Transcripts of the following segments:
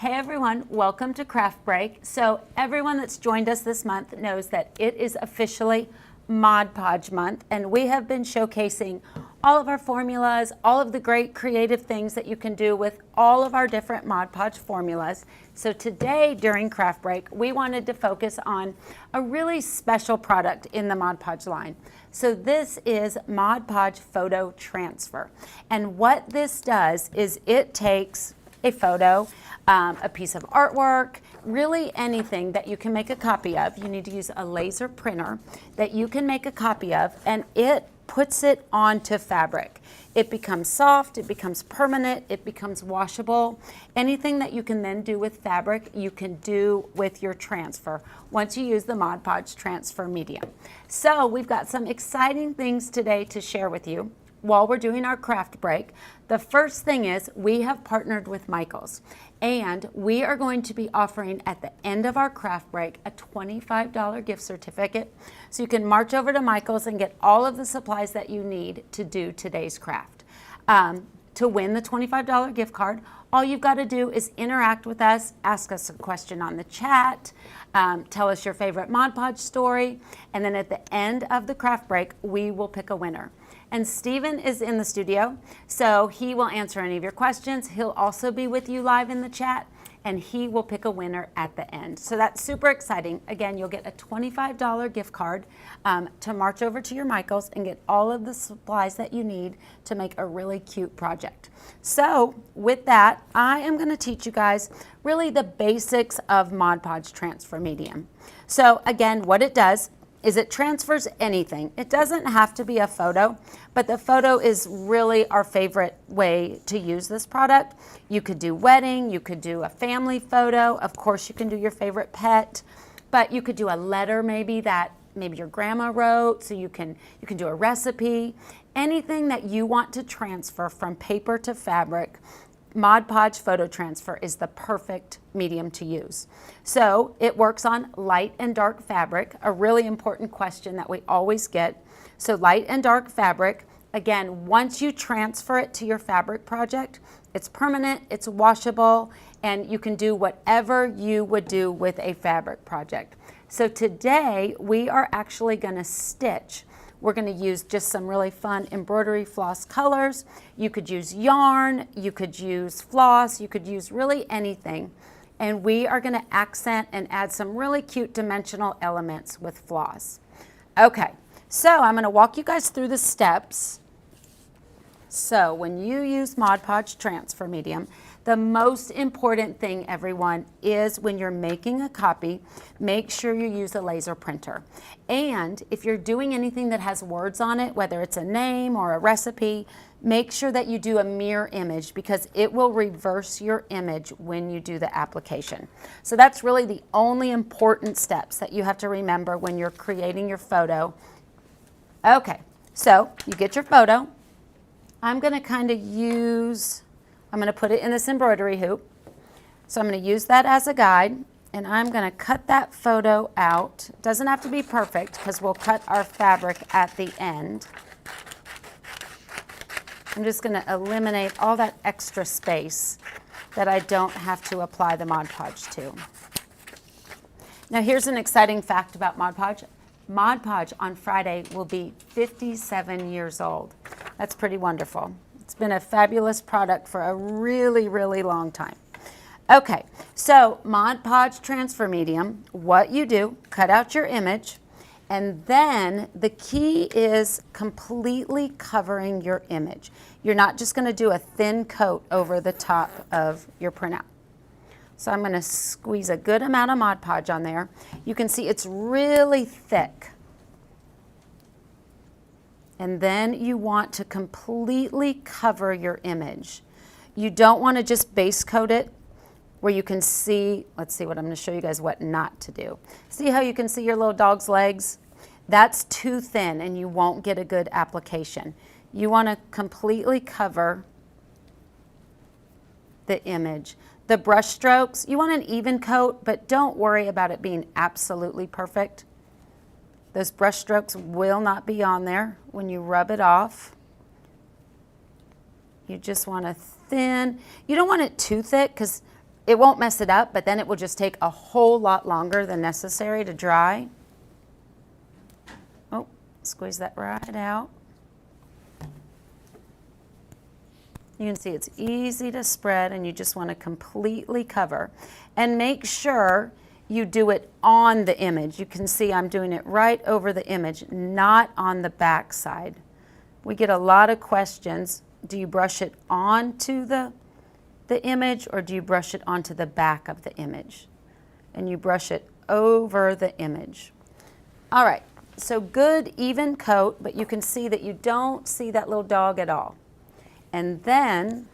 Hey everyone, welcome to Craft Break. So everyone that's joined us this month knows that it is officially Mod Podge Month, and we have been showcasing all of our formulas, all of the great creative things that you can do with all of our different Mod Podge formulas. So today during Craft Break, we wanted to focus on a really special product in the Mod Podge line. So this is Mod Podge Photo Transfer. And what this does is it takes a photo, a piece of artwork, really anything that you can make a copy of. You need to use a laser printer that you can make a copy of, and it puts it onto fabric. It becomes soft, it becomes permanent, it becomes washable. Anything that you can then do with fabric, you can do with your transfer once you use the Mod Podge transfer medium. So we've got some exciting things today to share with you while we're doing our craft break. The first thing is we have partnered with Michaels, and we are going to be offering at the end of our craft break a $25 gift certificate, so you can march over to Michaels and get all of the supplies that you need to do today's craft. To win the $25 gift card, all you've got to do is interact with us, ask us a question on the chat, tell us your favorite Mod Podge story, and then at the end of the craft break, we will pick a winner. And Steven is in the studio, so he will answer any of your questions. He'll also be with you live in the chat, and he will pick a winner at the end. So that's super exciting. Again, you'll get a $25 gift card to march over to your Michaels and get all of the supplies that you need to make a really cute project. So with that, I am going to teach you guys really the basics of Mod Podge Transfer Medium. So again, what it does is it transfers anything. It doesn't have to be a photo, but the photo is really our favorite way to use this product. You could do wedding, you could do a family photo, of course you can do your favorite pet, but you could do a letter maybe that maybe your grandma wrote, so you can do a recipe. Anything that you want to transfer from paper to fabric, Mod Podge Photo Transfer is the perfect medium to use. So it works on light and dark fabric, a really important question that we always get. So light and dark fabric, again, once you transfer it to your fabric project, it's permanent, it's washable, and you can do whatever you would do with a fabric project. So today we are actually going to stitch. We're going to use just some really fun embroidery floss colors. You could use yarn, you could use floss, you could use really anything. And we are going to accent and add some really cute dimensional elements with floss. Okay, so I'm going to walk you guys through the steps. So when you use Mod Podge Transfer Medium, the most important thing, everyone, is when you're making a copy, make sure you use a laser printer. And if you're doing anything that has words on it, whether it's a name or a recipe, make sure that you do a mirror image, because it will reverse your image when you do the application. So that's really the only important steps that you have to remember when you're creating your photo. Okay, so you get your photo. I'm going to I'm going to put it in this embroidery hoop. So I'm going to use that as a guide, and I'm going to cut that photo out. It doesn't have to be perfect because we'll cut our fabric at the end. I'm just going to eliminate all that extra space that I don't have to apply the Mod Podge to. Now here's an exciting fact about Mod Podge. Mod Podge on Friday will be 57 years old. That's pretty wonderful. It's been a fabulous product for a really, really long time. Okay, so Mod Podge Transfer Medium, what you do, cut out your image, and then the key is completely covering your image. You're not just going to do a thin coat over the top of your printout. So I'm going to squeeze a good amount of Mod Podge on there. You can see it's really thick. And then you want to completely cover your image. You don't want to just base coat it where you can see, let's see what I'm going to show you guys what not to do. See how you can see your little dog's legs? That's too thin and you won't get a good application. You want to completely cover the image. The brush strokes, you want an even coat, but don't worry about it being absolutely perfect. Those brush strokes will not be on there when you rub it off. You just want a thin, you don't want it too thick because it won't mess it up, but then it will just take a whole lot longer than necessary to dry. Oh, squeeze that right out. You can see it's easy to spread, and you just want to completely cover. And make sure you do it on the image. You can see I'm doing it right over the image, not on the back side. We get a lot of questions. Do you brush it onto the image, or do you brush it onto the back of the image? And you brush it over the image. All right, so good even coat, but you can see that you don't see that little dog at all. And then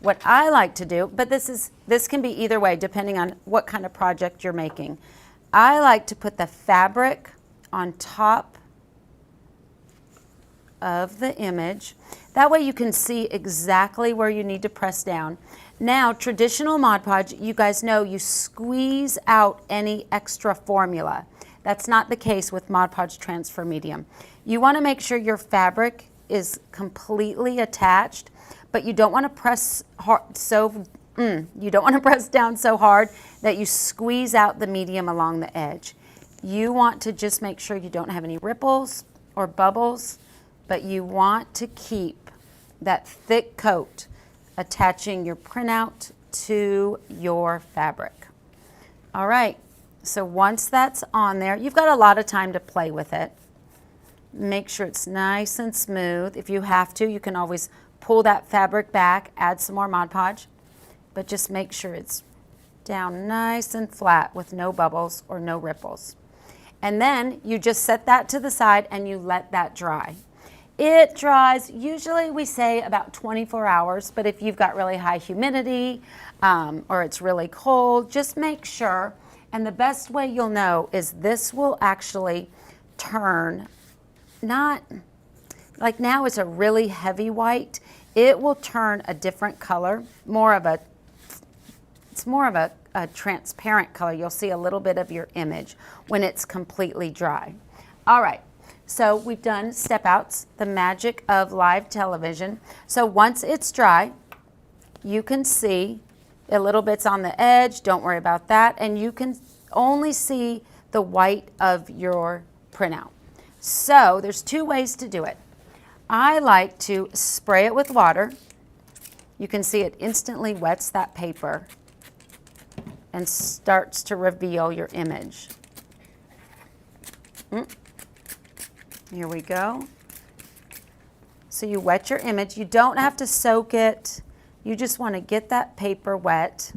what I like to do, but this can be either way depending on what kind of project you're making. I like to put the fabric on top of the image. That way you can see exactly where you need to press down. Now, traditional Mod Podge, you guys know you squeeze out any extra formula. That's not the case with Mod Podge Transfer Medium. You want to make sure your fabric is completely attached, but you don't want to press hard, you don't want to press down so hard that you squeeze out the medium along the edge. You want to just make sure you don't have any ripples or bubbles, but you want to keep that thick coat attaching your printout to your fabric. All right, so once that's on there, you've got a lot of time to play with it. Make sure it's nice and smooth. If you have to, you can always pull that fabric back, add some more Mod Podge, but just make sure it's down nice and flat with no bubbles or no ripples. And then you just set that to the side and you let that dry. It dries, usually we say about 24 hours, but if you've got really high humidity or it's really cold, just make sure. And the best way you'll know is this will actually turn, not, like now it's a really heavy white, it will turn a different color, it's more of a transparent color. You'll see a little bit of your image when it's completely dry. All right. So we've done step outs, the magic of live television. So once it's dry, you can see a little bit's on the edge, don't worry about that, and you can only see the white of your printout. So there's two ways to do it. I like to spray it with water. You can see it instantly wets that paper and starts to reveal your image. Here we go. So you wet your image. You don't have to soak it. You just want to get that paper wet.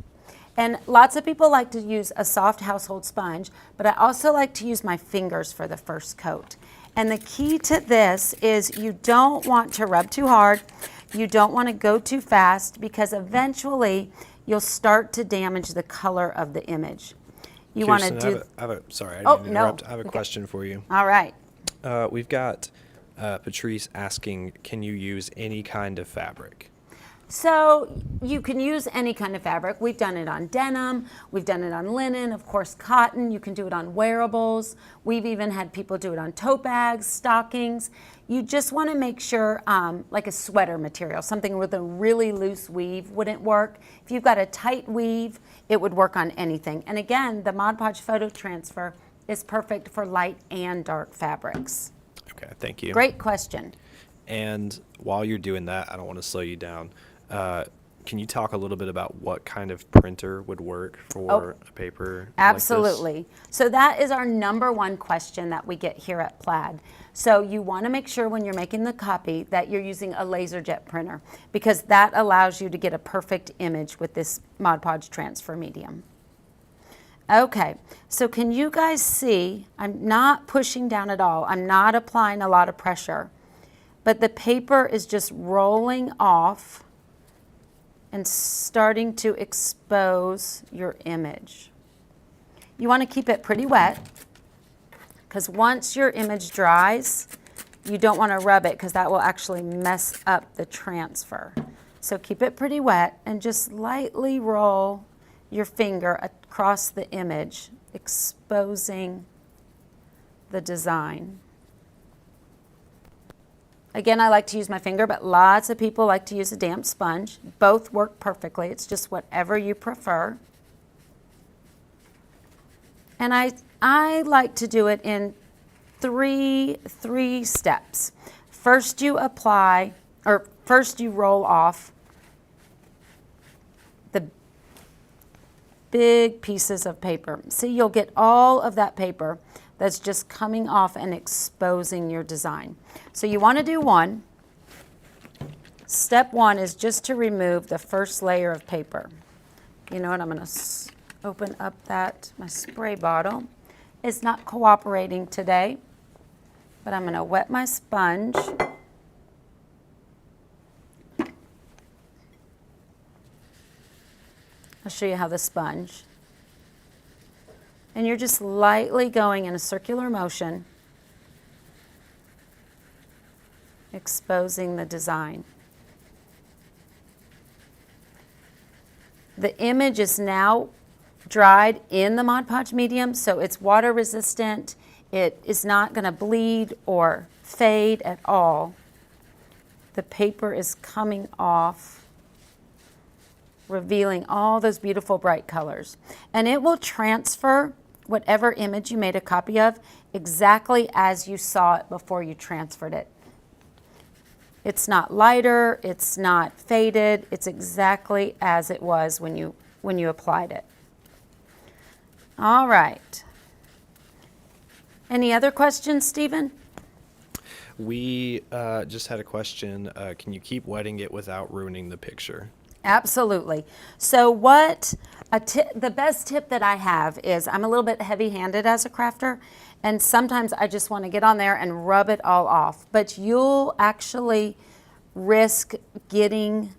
And lots of people like to use a soft household sponge, but I also like to use my fingers for the first coat. And the key to this is you don't want to rub too hard. You don't want to go too fast because eventually you'll start to damage the color of the image. You want to do... Sorry, I didn't interrupt. I have a question for you. All right. We've got Patrice asking, can you use any kind of fabric? So you can use any kind of fabric. We've done it on denim. We've done it on linen, of course, cotton. You can do it on wearables. We've even had people do it on tote bags, stockings. You just want to make sure, like a sweater material, something with a really loose weave wouldn't work. If you've got a tight weave, it would work on anything. And again, the Mod Podge Photo Transfer is perfect for light and dark fabrics. Okay, thank you. Great question. And while you're doing that, I don't want to slow you down. Can you talk a little bit about what kind of printer would work for a paper Absolutely. like this? So that is our #1 question that we get here at Plaid. So you want to make sure when you're making the copy that you're using a LaserJet printer because that allows you to get a perfect image with this Mod Podge Transfer medium. Okay, so can you guys see, I'm not pushing down at all. I'm not applying a lot of pressure, but the paper is just rolling off and starting to expose your image. You want to keep it pretty wet because once your image dries, you don't want to rub it because that will actually mess up the transfer. So keep it pretty wet and just lightly roll your finger across the image, exposing the design. Again, I like to use my finger, but lots of people like to use a damp sponge. Both work perfectly. It's just whatever you prefer. And I like to do it in three steps. First you apply, or first you roll off the big pieces of paper. See, you'll get all of that paper that's just coming off and exposing your design. So you want to do one. Step one is just to remove the first layer of paper. You know what, I'm going to open up my spray bottle. It's not cooperating today, but I'm going to wet my sponge. I'll show you how the sponge. And you're just lightly going in a circular motion, exposing the design. The image is now dried in the Mod Podge medium, so it's water resistant. It is not going to bleed or fade at all. The paper is coming off, revealing all those beautiful bright colors. And it will transfer whatever image you made a copy of exactly as you saw it before you transferred it. It's not lighter, it's not faded, it's exactly as it was when you applied it. All right. Any other questions, Stephen? We just had a question. Can you keep wetting it without ruining the picture? Absolutely. So the best tip that I have is, I'm a little bit heavy-handed as a crafter, and sometimes I just want to get on there and rub it all off. But you'll actually risk getting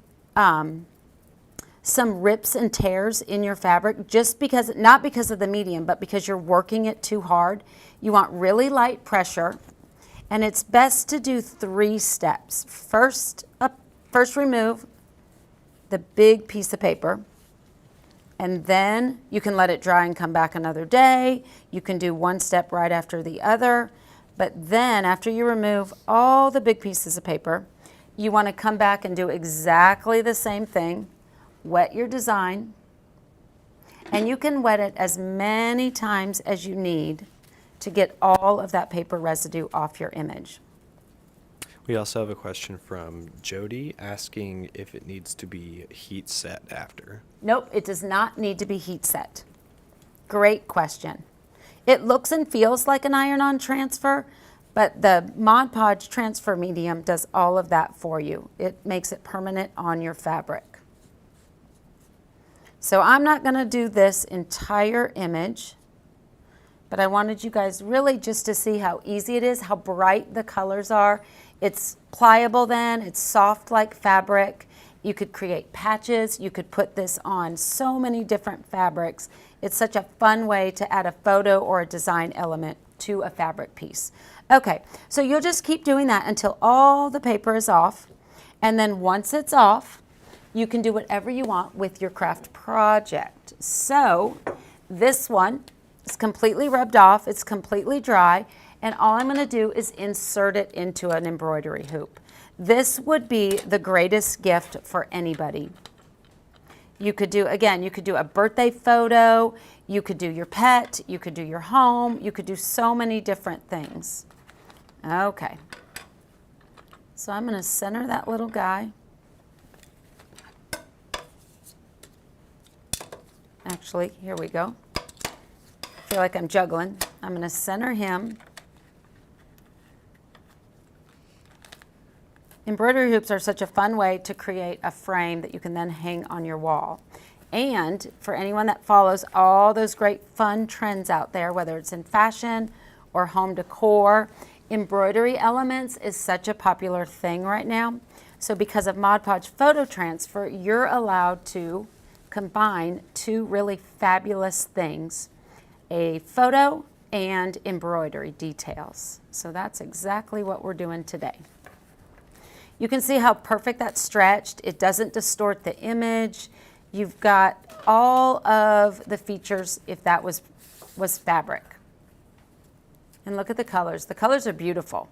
some rips and tears in your fabric, just because, not because of the medium, but because you're working it too hard. You want really light pressure, and it's best to do 3 steps. First remove the big piece of paper, and then you can let it dry and come back another day. You can do one step right after the other, but then after you remove all the big pieces of paper, you want to come back and do exactly the same thing. Wet your design, and you can wet it as many times as you need to get all of that paper residue off your image. We also have a question from Jody asking if it needs to be heat set after. Nope, it does not need to be heat set. Great question. It looks and feels like an iron-on transfer, but the Mod Podge transfer medium does all of that for you. It makes it permanent on your fabric. So I'm not going to do this entire image, but I wanted you guys really just to see how easy it is, how bright the colors are. It's pliable then, it's soft like fabric. You could create patches, you could put this on so many different fabrics. It's such a fun way to add a photo or a design element to a fabric piece. Okay, so you'll just keep doing that until all the paper is off, and then once it's off, you can do whatever you want with your craft project. So this one is completely rubbed off, it's completely dry, and all I'm going to do is insert it into an embroidery hoop. This would be the greatest gift for anybody. You could do, again, you could do a birthday photo, you could do your pet, you could do your home, you could do so many different things. Okay, so I'm going to center that little guy. Actually, here we go. I feel like I'm juggling. I'm going to center him. Embroidery hoops are such a fun way to create a frame that you can then hang on your wall. And for anyone that follows all those great fun trends out there, whether it's in fashion or home decor, embroidery elements is such a popular thing right now. So because of Mod Podge Photo Transfer, you're allowed to combine 2 really fabulous things, a photo and embroidery details. So that's exactly what we're doing today. You can see how perfect that's stretched. It doesn't distort the image. You've got all of the features if that was fabric. And look at the colors. The colors are beautiful.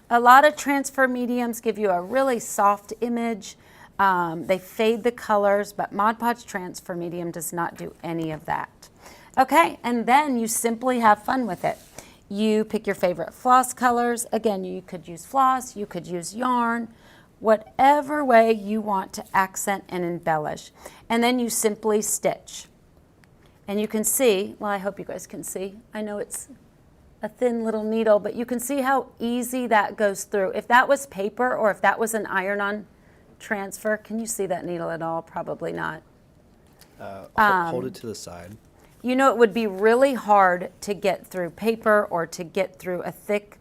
A lot of transfer mediums give you a really soft image. They fade the colors, but Mod Podge transfer medium does not do any of that. Okay, and then you simply have fun with it. You pick your favorite floss colors. Again, you could use floss, you could use yarn, whatever way you want to accent and embellish. And then you simply stitch. And you can see, well, I hope you guys can see. I know it's a thin little needle, but you can see how easy that goes through. If that was paper or if that was an iron-on transfer, can you see that needle at all? Probably not. Hold it to the side. You know, it would be really hard to get through paper or to get through a thick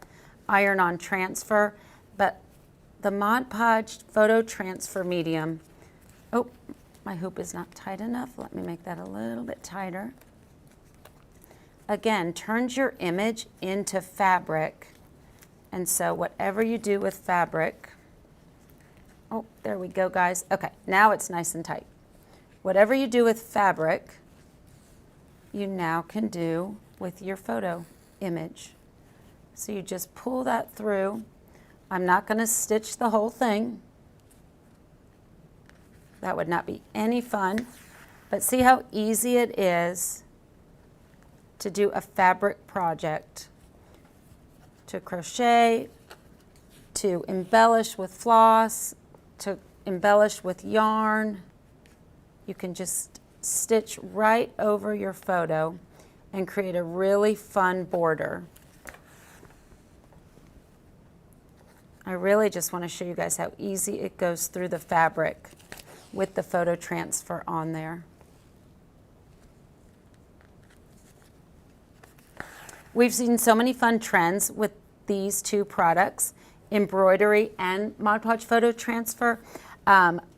iron-on transfer, but the Mod Podge Photo Transfer medium, oh, my hoop is not tight enough. Let me make that a little bit tighter. Again, turns your image into fabric, and so whatever you do with fabric, oh, there we go, guys. Okay, now it's nice and tight. Whatever you do with fabric, you now can do with your photo image. So you just pull that through. I'm not going to stitch the whole thing. That would not be any fun. But see how easy it is to do a fabric project. To crochet, to embellish with floss, to embellish with yarn. You can just stitch right over your photo and create a really fun border. I really just want to show you guys how easy it goes through the fabric with the photo transfer on there. We've seen so many fun trends with these 2 products, embroidery and Mod Podge Photo Transfer.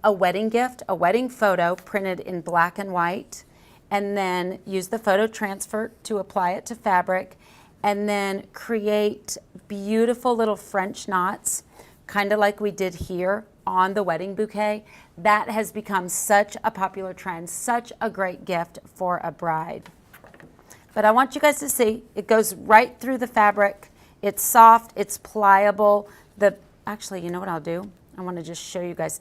A wedding gift, a wedding photo printed in black and white, and then use the photo transfer to apply it to fabric, and then create beautiful little French knots, kind of like we did here on the wedding bouquet. That has become such a popular trend, such a great gift for a bride. But I want you guys to see, it goes right through the fabric. It's soft, it's pliable. Actually, you know what I'll do? I want to just show you guys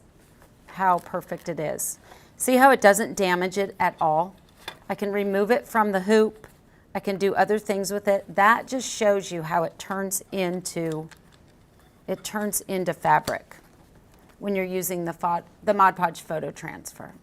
how perfect it is. See how it doesn't damage it at all? I can remove it from the hoop. I can do other things with it. That just shows you how it turns into fabric when you're using the Mod Podge Photo Transfer.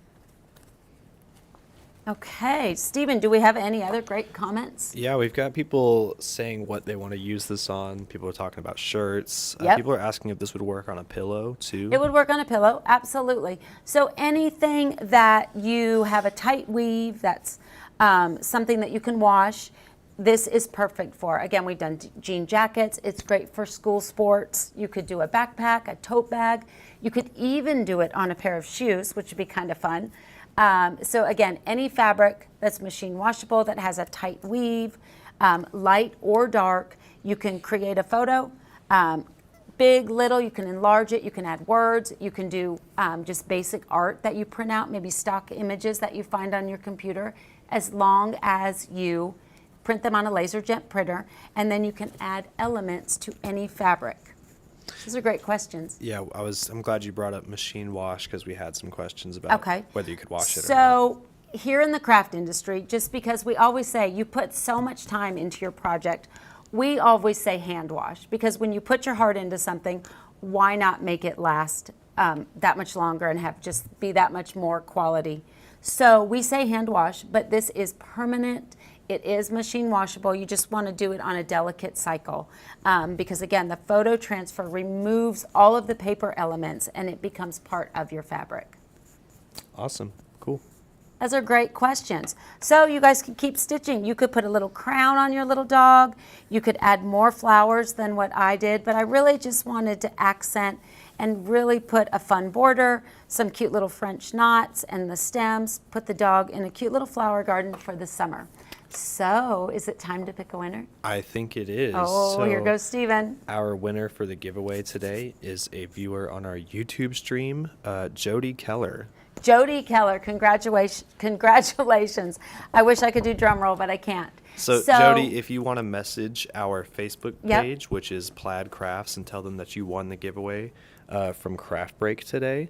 Okay, Stephen, do we have any other great comments? Yeah, we've got people saying what they want to use this on. People are talking about shirts. Yep. People are asking if this would work on a pillow too. It would work on a pillow, absolutely. So anything that you have a tight weave, that's something that you can wash, this is perfect for. Again, we've done jean jackets. It's great for school sports. You could do a backpack, a tote bag. You could even do it on a pair of shoes, which would be kind of fun. So again, any fabric that's machine washable, that has a tight weave, light or dark, you can create a photo. Big, little, you can enlarge it, you can add words, you can do just basic art that you print out, maybe stock images that you find on your computer, as long as you print them on a LaserJet printer, and then you can add elements to any fabric. Those are great questions. Yeah, I'm glad you brought up machine wash because we had some questions about whether you could wash it or not. So here in the craft industry, just because we always say you put so much time into your project, we always say hand wash, because when you put your heart into something, why not make it last that much longer and just be that much more quality? So we say hand wash, but this is permanent. It is machine washable. You just want to do it on a delicate cycle because, again, the photo transfer removes all of the paper elements and it becomes part of your fabric. Awesome. Cool. Those are great questions. So you guys can keep stitching. You could put a little crown on your little dog. You could add more flowers than what I did, but I really just wanted to accent and really put a fun border, some cute little French knots and the stems, put the dog in a cute little flower garden for the summer. So, is it time to pick a winner? I think it is. Oh, So here goes Steven. our winner for the giveaway today is a viewer on our YouTube stream, Jody Keller. Jody Keller, congratulations. I wish I could do drum roll, but I can't. So Jody, if you want to message our Facebook Yep. page, which is Plaid Crafts, and tell them that you won the giveaway from Craft Break today,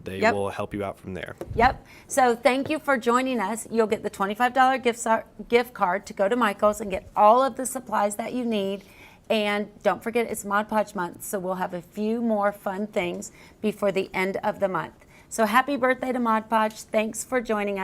they Yep. will help you out from there. Yep. So thank you for joining us. You'll get the $25 gift card to go to Michael's and get all of the supplies that you need. And don't forget, it's Mod Podge Month, so we'll have a few more fun things before the end of the month. So happy birthday to Mod Podge. Thanks for joining us.